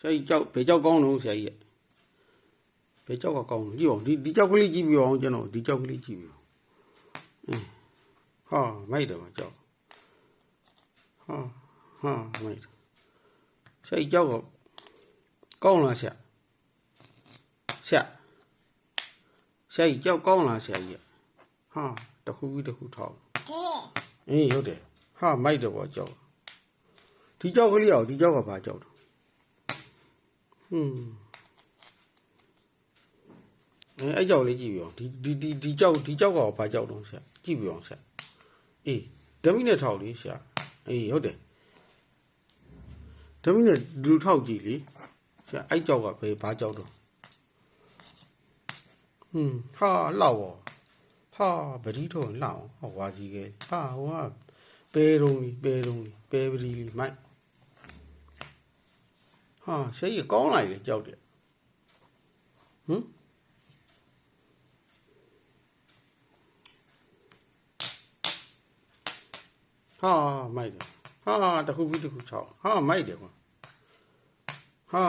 ဆရာကြီးကြောက်ဘယ်ကြောက်ကောင်းလုံးဆရာကြီးဘယ်ကြောက်ကကောင်းကြည့်အောင်ဒီကြောက်ကလေးကြည့်ပြအောင်ကျွန်တော်ဒီကြောက်ကလေးကြည့်ပြအောင်ဟာမိုက်တယ်ပါကြောက်ဟာမိုက်ဆရာကြီးကြောက်ကကောင်းလားဆရာကြီးကြောက်ကောင်းလားဆရာကြီးဟာတခုပြီးတခုထောက်ဟုတ်တယ်ဟာမိုက်တယ်ပေါ့ကြောက်ဒီကြောက်ကလေးအောင်ဒီကြောက်ကဘာကြောက်တော့အဲ့ကြောက်လေးကြည့်ပြအောင်ဒီကြောက်ကဘာကြောက်တော့ဆရာကြည့်ပြအောင်ဆရာဓမီနဲ့ထောက်လေးဆရာဟုတ်တယ်ဓမီနဲ့လူထောက်ကြည့်လေဆရာအဲ့ကြောက်ကဘာကြောက်တော့ဟာလောက်ဟာပတိထုံးလောက်ဟောဝါစီကဲဟာဟိုကပဲပတိလီမိုက်ဟာဆရာကြီးကောင်းလိုက်လေကြောက်တယ်ဟာမိုက်တယ်ဟာတခုပြီးတခုချောက်ဟာမိုက်တယ်ကွာဟာ